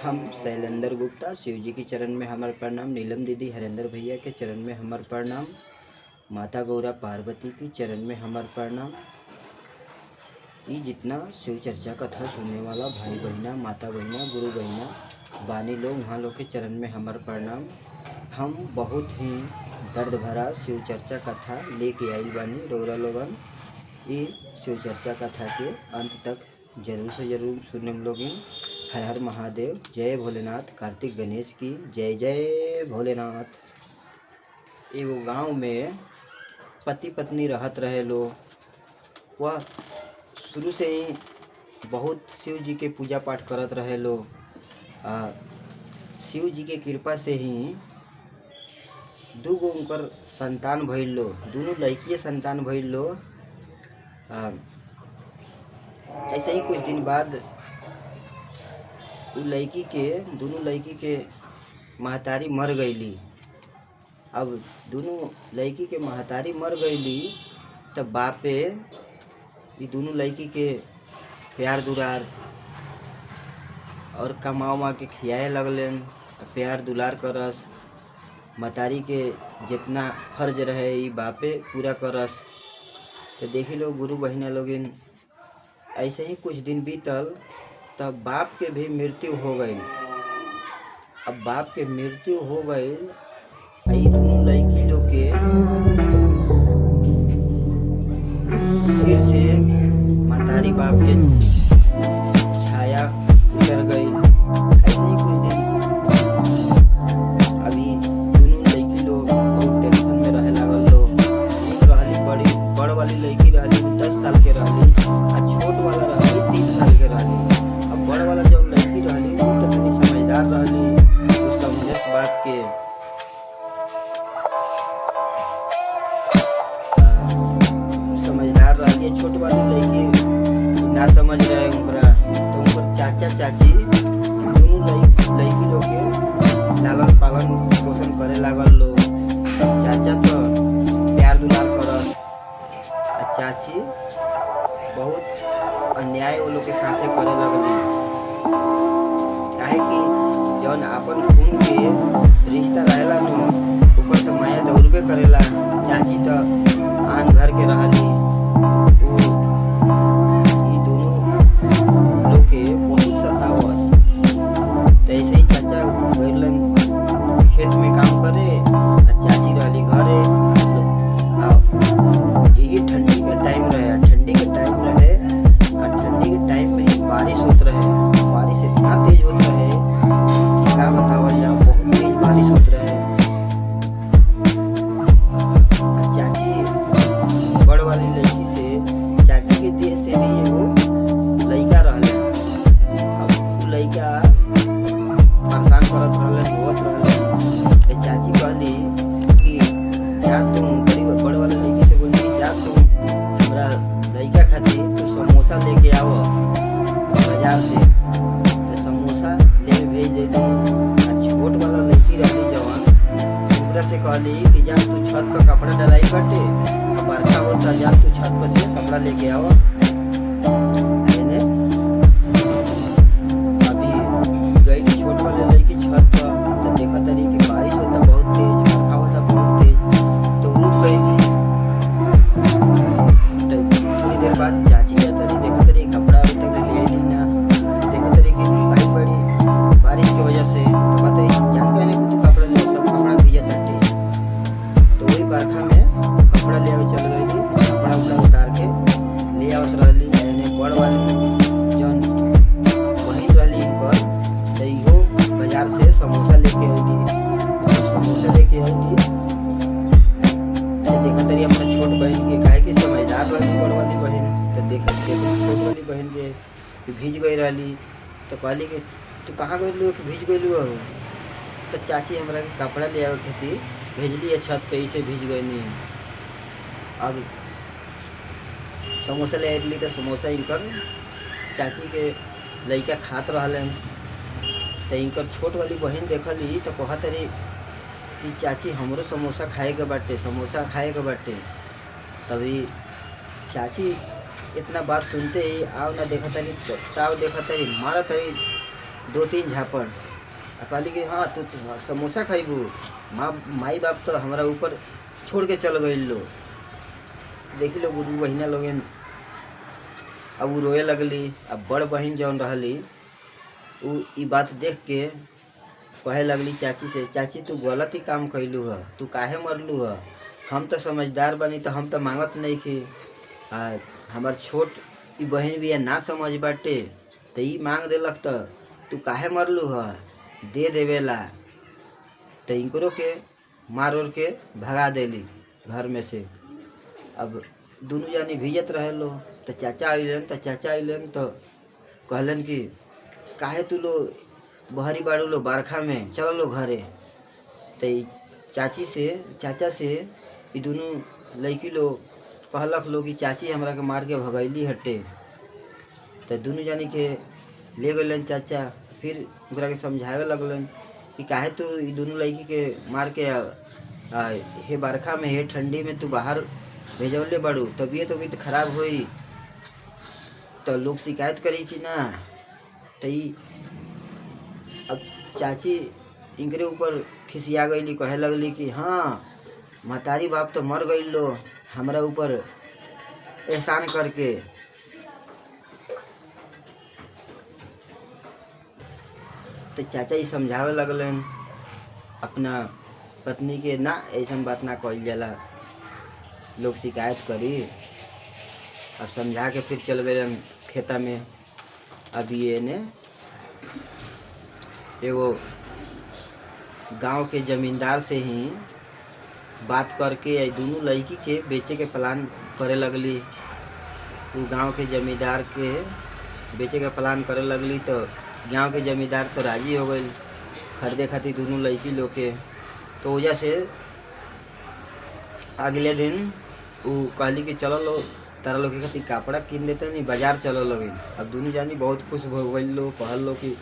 हम शैलेंद्र गुप्ता, शिव जी के चरण में हमार प्रणाम। नीलम दीदी, हरेंद्र भैया के चरण में हमार प्रणाम। माता गौरा पार्वती की चरण में हमार प्रणाम। ये जितना शिव चर्चा कथा सुनने वाला भाई बहना, माता बहना, गुरु बहना बानी लोग, वहाँ लोग के चरण में हमार प्रणाम। हम बहुत ही दर्द भरा शिव चर्चा कथा लेके आइल बानी रौरा लोगन। ये शिव चर्चा कथा के अंत तक जरूर से जरूर सुने हम लोग। हर हर महादेव, जय भोलेनाथ। कार्तिक गणेश की जय जय भोलेनाथ। एगो गांव में पति पत्नी रहत रहे लो। वह शुरू से ही बहुत शिव जी के पूजा पाठ करत रहे लो। शिव जी के कृपा से ही दूगो उनकर संतान भइल लो। दोनों लड़किए संतान भइल लो। ऐसे ही कुछ दिन बाद दोनों लड़की के महतारी मर गईली। अब दोनों लड़की के महतारी मर गईली तब बापे ये दोनों लड़की के प्यार दुलार और कमा के खियाए लगलन। प्यार दुलार करस। महतारी के जितना फर्ज रहे ये बापे पूरा करस। तो देखी लो गुरु बहिना लोगिन, ऐसे ही कुछ दिन बीतल तब बाप के भी मृत्यु हो गई। अब बाप के मृत्यु हो गई, दोनों लड़की लोग के सिर से महतारी बाप के छाया उतर गई। ऐसे ही कुछ दिन अभी दोनों लड़की लोग बहुत टेंशन में रहे लागल लो। एक रहली बड़ वाली लड़की रहली 10 साल के रहली, और छोट वाला रहली 3 साल के रहली। अब बड़ वाला जब लड़की रहली वो तो तनी समझदार रहली, वो समझे बात के। समझदार रहली। छोट वाली लड़की ना समझ रहे उनकरा, तो उनकर चाचा चाची दोनों लड़की लोग के लालन पालन पोषण करे लागल लो। चाचा तो प्यार दुलार करत, चाची बहुत अन्याय वो लोग के साथे करे लगली। काहे कि जौन अपन खून के रिश्ता रहेला न, ऊपर से माया दौड़बे करेला। चाची तो आन घर के रहली। ये दोनों लोग के बहुत सतावस। तो ऐसे ही चाचा गइलन खेत में काम करे, चाची रहली घरे। यही ठंडी के टाइम रहे, ठंडी के टाइम में ही बारिश होत रहे। बारिश इतना तेज होत रहे कि क्या बतावल जाओ, बहुत तेज बारिश होत रहे। चाची बड़ वाली लड़की से, चाची के देह से भी एगो लड़का रहले। अब वो लड़का परेशान करत रहले, रोवत रहले। चाची कहली कि जा तुम बड़ वाला लड़की से बोली, जा तुम हमरा लड़का खातिर तो समोसा लेके आओ बाजार से। तो समोसा ले भेज देली। छोट वाला लड़की रहली जवान, ओकरा से कहली कि जा तू छत पर कपड़ा डलाई बाटे, बरखा होता, जा तू छत पर से कपड़ा लेके आओ। अभी गई छोट वाले लड़की छत पर, तो देखा तरी कि बारिश होता बहुत तेज, बरखा होता बहुत तेज, तो रुक गई। थोड़ी देर बाद चाची जाता रही, देखा तरी कपड़ा अभी तक ले ली ना। देखा तरी कि भाई बड़ी बारिश की वजह से तो तरी जात कहने को तू कपड़ा ले, सब कपड़ा भीजा ताटे। तो वही बरखा में कपड़ा ले चल गई थी। कपड़ा उपड़ा उतार के ले आवत रहली। बड़ वाली जौन बहिन रहली इनकर, तो इहो बाजार से समोसा लेके आईली। समोसा लेके आईली, देखा तरी अपना छोट बहन के, काहे कि समझदार रहली बड़ वाली बहन, तो देखा छोट वाली बहन के भीज गई रहली। तो कहली कि तू कहाँ गई कि भीज गई हो? तो चाची हमरा के कपड़ा ले आवे खातिर भेजली है छत पे, इसे भीज गई नहीं। अब समोसा ले आइली, तो समोसा इनकर चाची के लड़का खात रहलन। तो इनकर छोट वाली बहन देखली तो कहत रही कि चाची हमरो समोसा खाए के बाटे, समोसा खाए के बाटे। तभी चाची इतना बात सुनते ही आओ ना देखा तरी ताव देखा तरी मारा तरी 2-3 झापड़ कहली कि हाँ तू समोसा खैबू। माई बाप तो हमारा ऊपर छोड़ के चल गई लो। देखी लो गुरु बहिना लोगन। अब वो रोए लगली। अब बड़ बहन जौन रहली उ ई बात देख के कहे लगली चाची से, चाची तू गलत ही काम कैलू है, तू काहे मरलू है। हम तो समझदार बनी तो हम तो मांगत नहीं कि हमार छोट ई बहन भी ना समझ बाटे तो ई मांग देलक तो तू काहे मरलू है, दे देवेला। तो इनकरो के मार उर के भगा देली घर में से। अब दोनों जानी भीजत रहे लो। तो चाचा अलन तो कहलन कि काहे तू लो बहरी बाड़ू लो बरखा में, चलो लो घरे। तो चाचा से ये दोनों लड़की लो कहलक लो कि चाची हमरा के मार के भगैली हटे। तो दोनों जानी के ले गलन चाचा। फिर ओकरा के समझावे लगलन कि काहे तू ये दोनों लड़की के मार के हे बरखा में हे ठंडी में तू बाहर भेजवले बाड़ू, तबीयत खराब होई तो लोग शिकायत करी कि ना। तो अब चाची इनकरे ऊपर खिसिया गईली, कहे लगली कि हाँ महतारी बाप तो मर गई लो हमरा ऊपर एहसान करके। तो चाचा ही समझावे लगलन अपना पत्नी के, ना ऐसा बात ना कही जाला, लोग शिकायत करी। अब समझा के फिर चल गए खेता में। अब ये ने एगो गांव के जमींदार से ही बात करके दोनों लड़की के बेचे के प्लान करे लगली। वो गांव के जमींदार के बेचे का प्लान करे लगली तो गांव के जमींदार तो राजी हो गई खरीदे खातिर दोनों लड़की लोग के। तो वजह से अगले दिन वो कहली कि चलो लो तारा लोग के खातिर कपड़ा किन देते नहीं, बाजार चलो लोग। अब दोनों जानी बहुत खुश हो गई लो, कहल लो कि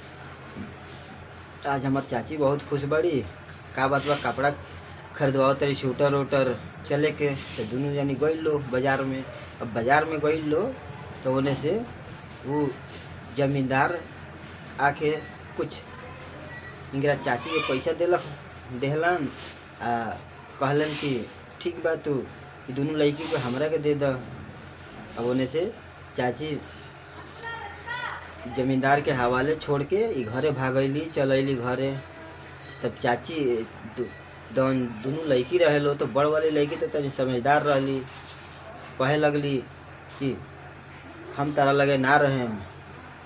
आज हमार चाची बहुत खुश बड़ी, का बात बा कपड़ा खरीदवाओ तेरी स्वेटर वोटर चले के। तो दोनों जानी गई लो बाजार में। अब बाजार में गई लो तो होने से वो जमींदार आके कुछ इनकरा चाची के पैसा देहलन कहलन कि ठीक बा तू ये दोनों लड़की को हमरा के दे द। अब होने से चाची जमींदार के हवाले छोड़ के घरे भागैली, चलैली घरे। तब चाची दोनों लड़की रहे लो तो बड़ वाली लड़की तो तनी समझदार रहली, कहे लगली कि हम तारा लगे ना रहे।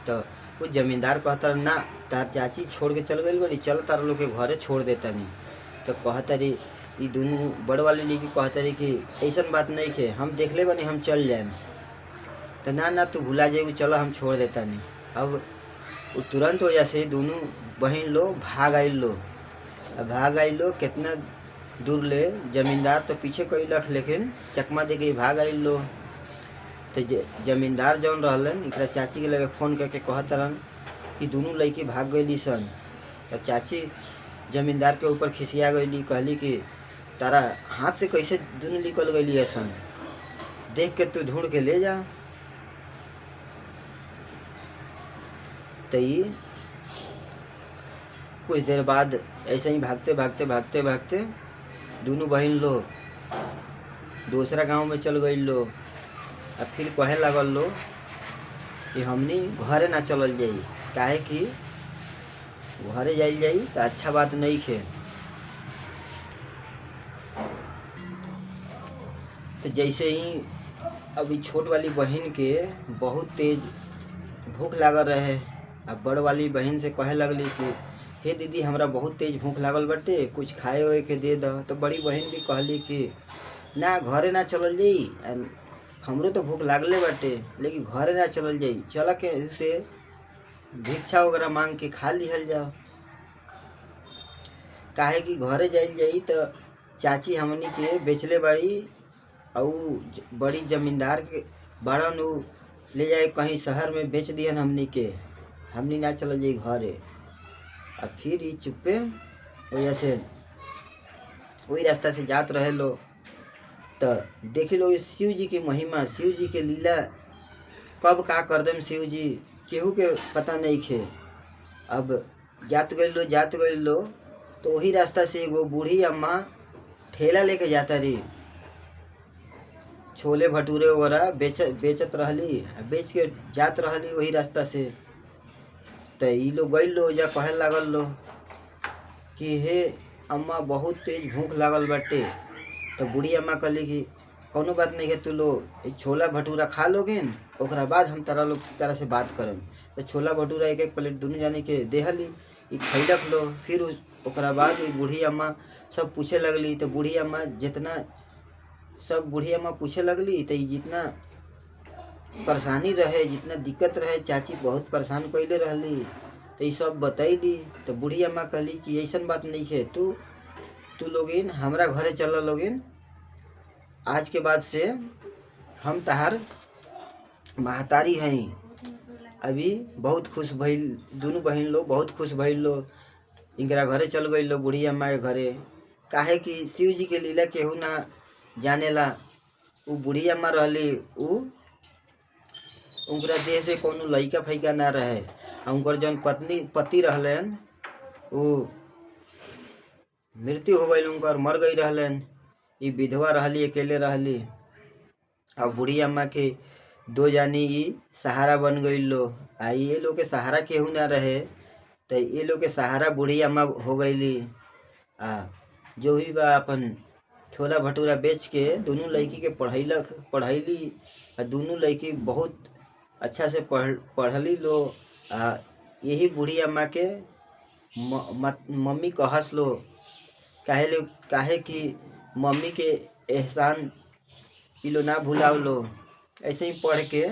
तो वो जमींदार कहता ना तार चाची छोड़ के चल गई बड़ी, चल तारा लोग के घरे छोड़ देता नहीं। तो कहता रही ये दोनों बड़ वाली लड़की कहता रही कि ऐसा बात नहीं है, हम देख ले बनी हम चल जाए। तो ना तू भुला जाएगी, चलो हम छोड़ देता नहीं। अब वो तुरंत वजह से दोनों बहन लोग भाग आई लो कितना दूर ले। जमींदार तो पीछे कैलक लेकिन चकमा दे के भाग आई लो। तो जमींदार जौन रहलन इकरा चाची के लगे फ़ोन करके कहत रहन कि दोनों लड़की भाग गई सन। तो चाची जमींदार के ऊपर खिसिया गई, कहली कि तारा हाथ से कैसे दोनों निकल गई सन, देख के तू ढूंढ के ले जा। तो ये कुछ देर बाद ऐसे ही भागते दोनों बहन लोग दूसरा गांव में चल गई लो। अब फिर कहे लगल लो कि हमनी घरे ना चलल जाई, काहे कि घरे जाई तो अच्छा बात नहीं है। तो जैसे ही अभी छोट वाली बहन के बहुत तेज भूख लागल रहे। अब बड़ वाली बहन से कहे लगली कि हे दीदी हमरा बहुत तेज भूख लागल बाटे, कुछ खाए हुए के दे द। तो बड़ी बहन भी कहली कि ना घरे ना चलल जाई, हमरो तो भूख लागले बाटे लेकिन घरे ना चलल जाई, चल के से भिक्षा वगैरह मांग के खा लिहल जाओ। काहे कि घरे जाइल जाई तो चाची हमनी के बेचले बाड़ी और बड़ी जमींदार के बड़न उ ले जाए कहीं शहर में बेच दिहन हमनी ना चल जाई घरे। अब फिर ही चुप्पे वजह से वही रास्ता से जात रहे लो। तो देख लो शिव जी की महिमा, शिव जी के लीला, कब का कर देम शिव जी केहू के पता नहीं खे। अब जात गइल लो तो वही रास्ता से एगो बूढ़ी अम्मा ठेला लेके जाता रही, छोले भटूरे वगैरह बेचत रहली, बेच के जात रहली वही रास्ता से। तो ई लोग गइल लो जा कहे लागल लो कि हे अम्मा बहुत तेज भूख लागल बाटे। तो बूढ़ी अम्मा कहली कि कौनो बात नहीं है, तू लोग छोला भटूरा खा लोगिन, ओकरा बाद हम तारा से बात करम। तो छोला भटूरा एक एक प्लेट दोनों जाने के देहली, ई खैलक लो। फिर ओकरा बाद बूढ़ी अम्मा सब पूछे लगली। तो बूढ़ी अम्मा पूछे लगली तो जितना परेशानी रहे, जितना दिक्कत रहे, चाची बहुत परेशान कैले रहली, तो ये सब बतैली। तो बूढ़ी अम्मा कहली कि ऐसन बात नहीं है, तू लोगिन हमरा घरे चल लोगिन, आज के बाद से हम तहार महतारी हैं। अभी बहुत खुश भइल, दोनों बहन लोग बहुत खुश भइल लो, इनकरा घरे चल गई लो बूढ़ी अम्मा के घरे। काहे कि शिव जी के लीला केहू ना जानेला। उ बूढ़ी अम्मा रहली, उनकरा देह से कोनो लइका फैका ना रहे। उनकर जौन पति रहलन वो मृत्यु हो गई, उनकर मर गई रहलन। ये विधवा रहली, अकेले रहली। और बूढ़ी अम्मा के दो जानी ई सहारा बन गई लो। ये लोग के सहारा केहू ना रहे, तो ये लोग के सहारा बूढ़ी अम्मा हो गईली। जो भी बा अपन छोला भटूरा बेच के दोनों लड़की के पढ़ैली। दोनों लड़की बहुत अच्छा से पढ़ली लो। यही बूढ़ी अम्मा के मम्मी कहस लो, काहे कि मम्मी के एहसान ई लो ना भुलाव लो। ऐसे ही पढ़ के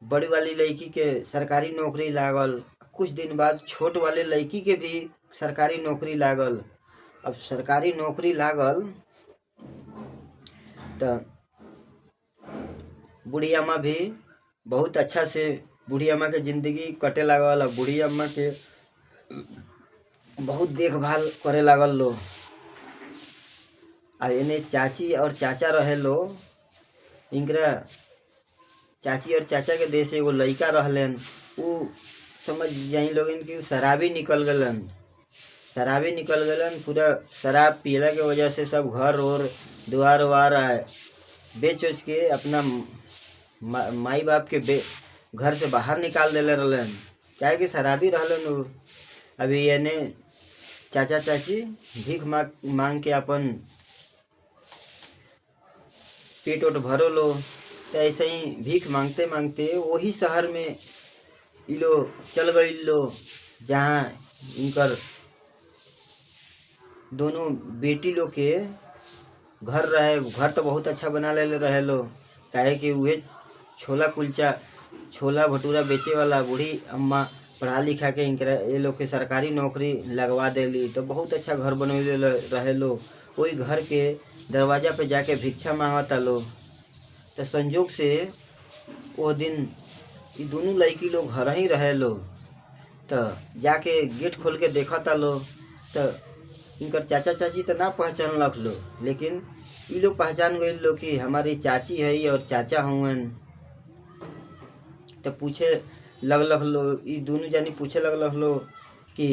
बड़ी वाली लड़की के सरकारी नौकरी लागल। कुछ दिन बाद छोट वाले लड़की के भी सरकारी नौकरी लागल। अब सरकारी नौकरी लागल तो बूढ़ी अम्मा भी बहुत अच्छा से बूढ़ी अम्मा के जिंदगी कटे लागल। अब बूढ़ी अम्मा के बहुत देखभाल करे लागल लो। अब इन्हें चाची और चाचा रहे लो, इनकरा चाची और चाचा के देश एगो लड़का रहलन। उ समझ जाई लोगिन कि शराबी निकल गलन। पूरा शराब पियला के वजह से सब घर और द्वार वार बेच उच के अपना माई बाप के घर से बाहर निकाल देले रहलन, क्या कि शराबी रहलन उ। अभी यानी चाचा चाची भीख मांग के अपन पेट ओट भरो लो। तो ऐसे ही भीख मांगते मांगते वही शहर में ये लोग चल गई लो, जहाँ इनकर दोनों बेटी लोग के घर रहे। घर तो बहुत अच्छा बना ले रहे लो, काहे कि वह छोला भटूरा बेचे वाला बूढ़ी अम्मा पढ़ा लिखा के इनकरा ये लोग के सरकारी नौकरी लगवा देली। तो बहुत अच्छा घर बनवे रहे लो। वही घर के दरवाजा पे जाके भिक्षा मांगता लो। तो संजोग से वो दिन ये दोनों लड़की लोग घर ही रहे लो। तो जाके गेट खोल के देखता लो, तो इनकर चाचा चाची तो ना पहचान लग लो, लेकिन ये लोग पहचान गए लो कि हमारी चाची है और चाचा हुए। तो पूछे लगल लो, ये दोनों जानी पूछे लगल लो कि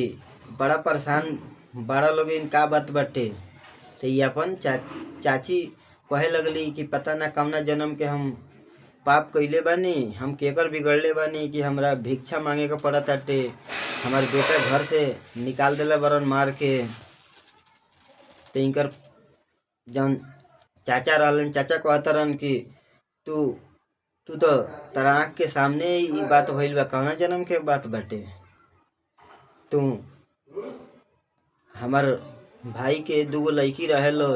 बड़ा परेशान बड़ा लोग इन का बात बाटे। तो ये अपन चाची कहे लगली कि पता ना कौना जन्म के हम पाप कैले बानी, हम केकर बिगड़ले बानी कि हमरा भिक्षा मांगे के पड़त ताटे। हमारे बेटा घर से निकाल देला बरन मार के। तो इनकर जौन चाचा रहलन, चाचा कहता रहन कि तू तो तारा आँख के सामने ही बात भइल बा, कौना जन्म के बात बाटे। तू हमार भाई के दूगो लड़की रहे लो,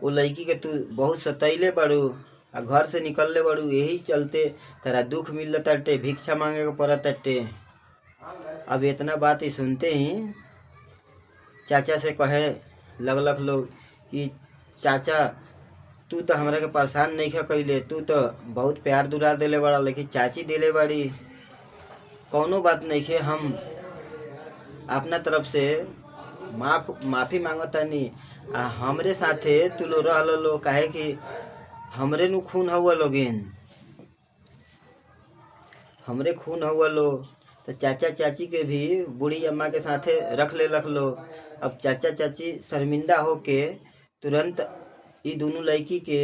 वो लड़की के तू बहुत सतैले बाड़ू, घर से निकलले बाड़ू, यही चलते तेरा दुख मिल ताटे, भिक्षा मांगे के पड़त ताटे। अब इतना बात ही सुनते ही चाचा से कहे लगलक लोग कि चाचा तू तो हमरा के परेशान नहीं खा कैले, तू तो बहुत प्यार दुलार देले बड़ा, लेकिन चाची देले बड़ी कौनो बात नहीं खे। हम अपना तरफ से माफ़ी मांगतानी। हमरे साथे तू लो रह लो, काहे कि हमरे खून हुआ लोगिन, हमरे खून हुआ लो। तो चाचा चाची के भी बूढ़ी अम्मा के साथे रख ले रख लो। अब चाचा चाची शर्मिंदा होके तुरंत ई दोनों लड़की के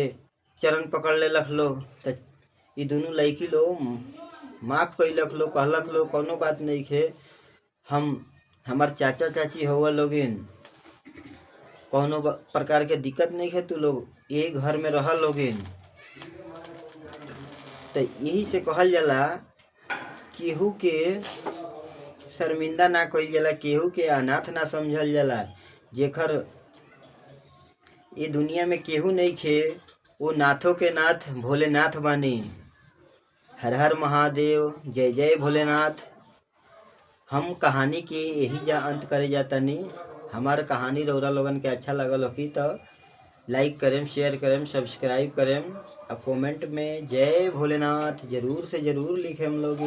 चरण पकड़ ले रख लो। तो ई दोनों लड़की लो माफ़ कैलक लो, कहलक लो कोनो बात नहीं खे, हमार चाचा चाची हुआ लोगिन, कौनो प्रकार के दिक्कत नहीं है, तू लोग यही घर में रह लोगिन। तो यही से कहल जाला केहू के शर्मिंदा ना कइल जाला, केहू के अनाथ ना समझल जाला। जेकर ये दुनिया में केहू नहीं खे वो नाथों के नाथ भोलेनाथ बानी। हर हर महादेव, जय जय भोलेनाथ। हम कहानी के यही जा अंत करे जातानी। हमार कहानी रौरा लोगन के अच्छा लगल होगी तो लाइक करें, शेयर करें, सब्सक्राइब करें। अब कमेंट में जय भोलेनाथ जरूर से जरूर लिखें हम लोग।